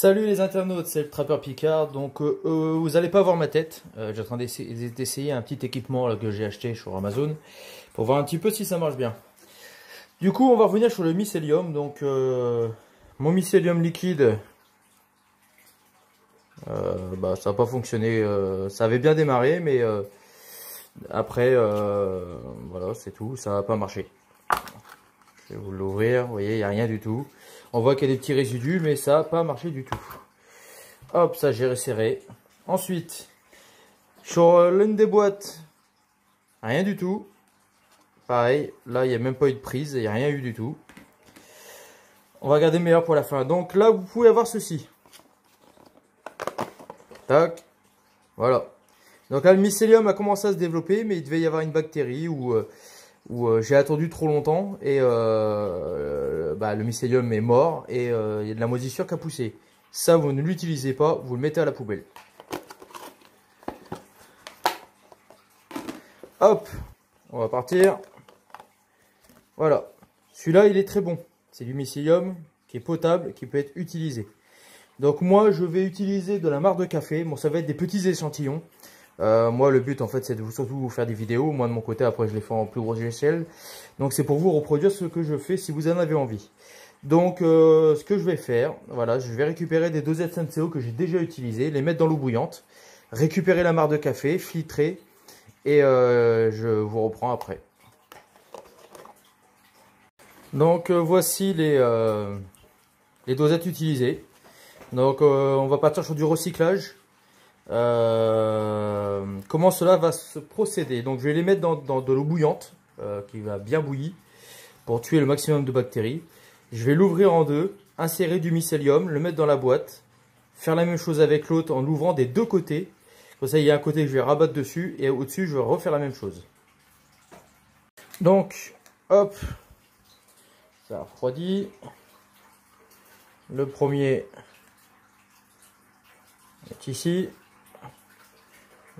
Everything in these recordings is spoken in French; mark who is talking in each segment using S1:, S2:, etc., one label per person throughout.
S1: Salut les internautes, c'est le Trappeur Picard. Donc vous n'allez pas voir ma tête. J'ai en train d'essayer un petit équipement là, que j'ai acheté sur Amazon pour voir un petit peu si ça marche bien. Du coup, on va revenir sur le mycélium. Donc mon mycélium liquide, ça n'a pas fonctionné. Ça avait bien démarré, mais après, voilà, c'est tout. Ça n'a pas marché. Je vais vous l'ouvrir. Vous voyez, il n'y a rien du tout. On voit qu'il y a des petits résidus, mais ça n'a pas marché du tout. Hop, ça j'ai resserré. Ensuite, sur l'une des boîtes, rien du tout. Pareil, là il n'y a même pas eu de prise, il n'y a rien eu du tout. On va garder meilleur pour la fin. Donc là, vous pouvez avoir ceci. Tac, voilà. Donc là, le mycélium a commencé à se développer, mais il devait y avoir une bactérie ou j'ai attendu trop longtemps et le mycélium est mort et il y a de la moisissure qui a poussé. Ça, vous ne l'utilisez pas, vous le mettez à la poubelle. Hop, on va partir. Voilà, celui-là il est très bon. C'est du mycélium qui est potable, qui peut être utilisé. Donc moi, je vais utiliser de la marc de café. Bon, ça va être des petits échantillons. Moi le but en fait c'est de surtout vous faire des vidéos. Moi de mon côté après je les fais en plus grosse échelle. Donc c'est pour vous reproduire ce que je fais si vous en avez envie. Donc ce que je vais faire, voilà, je vais récupérer des dosettes Senseo que j'ai déjà utilisées, les mettre dans l'eau bouillante, récupérer la marc de café, filtrer et je vous reprends après. Donc voici les dosettes utilisées. Donc on va partir sur du recyclage. Comment cela va se procéder? Donc je vais les mettre dans de l'eau bouillante qui va bien bouillir pour tuer le maximum de bactéries. Je vais l'ouvrir en deux, insérer du mycélium, le mettre dans la boîte, faire la même chose avec l'autre en l'ouvrant des deux côtés. Comme ça il y a un côté que je vais rabattre dessus et au-dessus je vais refaire la même chose. Donc hop, ça refroidit. Le premier est ici.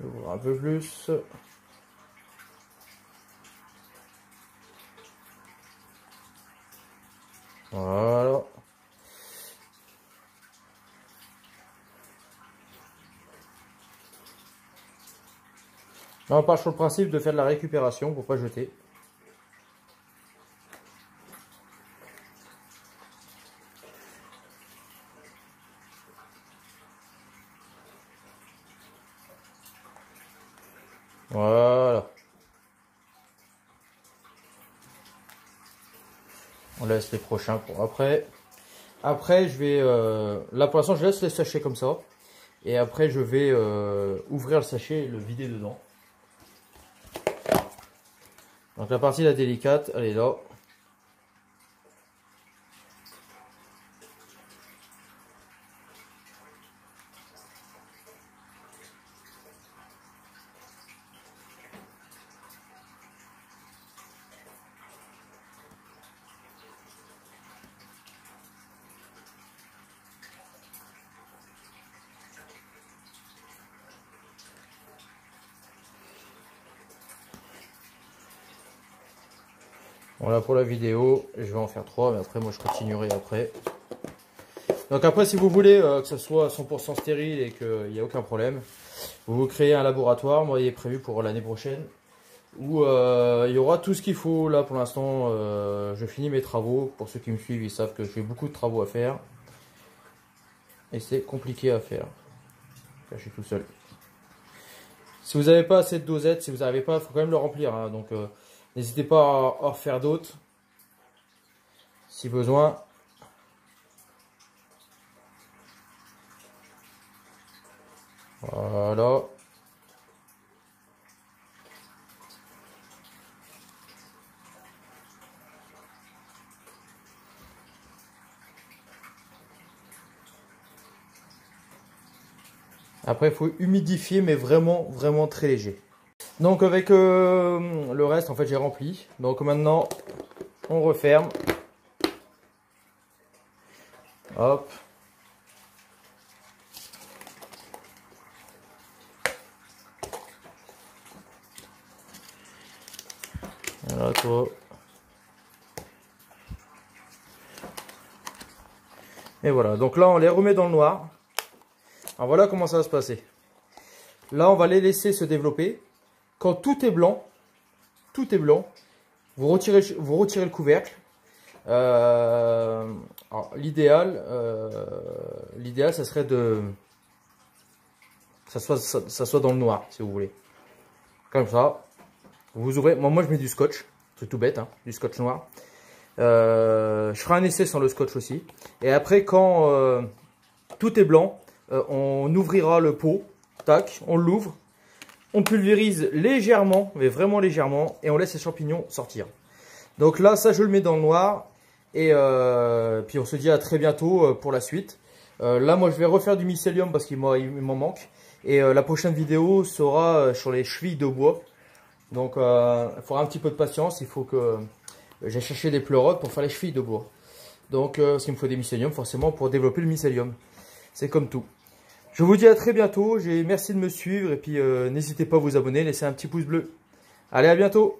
S1: Je vais ouvrir un peu plus. Voilà. Là, on part sur le principe de faire de la récupération pour pas jeter. Voilà. On laisse les prochains pour après. Après, je vais... là, pour l'instant, je laisse les sachets comme ça. Et après, je vais ouvrir le sachet et le vider dedans. Donc, la partie la délicate, elle est là. Voilà pour la vidéo, je vais en faire 3, mais après moi je continuerai après. Donc après si vous voulez que ce soit 100% stérile et qu'il n'y a aucun problème, vous créez un laboratoire, moi il est prévu pour l'année prochaine, où il y aura tout ce qu'il faut. Là pour l'instant je finis mes travaux, pour ceux qui me suivent ils savent que j'ai beaucoup de travaux à faire. Et c'est compliqué à faire, là, je suis tout seul. Si vous n'avez pas assez de dosettes, si vous n'arrivez pas, il faut quand même le remplir, hein, donc... n'hésitez pas à en refaire d'autres, si besoin. Voilà. Après, il faut humidifier, mais vraiment, vraiment très léger. Donc avec le reste, en fait, j'ai rempli. Donc maintenant, on referme. Hop. Voilà, toi. Et voilà, donc là, on les remet dans le noir. Alors voilà comment ça va se passer. Là, on va les laisser se développer. Quand tout est blanc, vous retirez le couvercle. L'idéal, ça serait de ça soit dans le noir, si vous voulez. Comme ça, vous ouvrez. Moi, je mets du scotch, c'est tout bête, hein, du scotch noir. Je ferai un essai sans le scotch aussi. Et après, quand tout est blanc, on ouvrira le pot. Tac, on l'ouvre. On pulvérise légèrement, mais vraiment légèrement, et on laisse les champignons sortir. Donc là, ça, je le mets dans le noir. Et puis on se dit à très bientôt pour la suite. Là, moi, je vais refaire du mycélium parce qu'il m'en manque. Et la prochaine vidéo sera sur les chevilles de bois. Donc, il faudra un petit peu de patience. Il faut que j'ai cherché des pleurotes pour faire les chevilles de bois. Donc, parce qu'il me faut des mycéliums forcément pour développer le mycélium. C'est comme tout. Je vous dis à très bientôt. Merci de me suivre. Et puis, n'hésitez pas à vous abonner. Laissez un petit pouce bleu. Allez, à bientôt.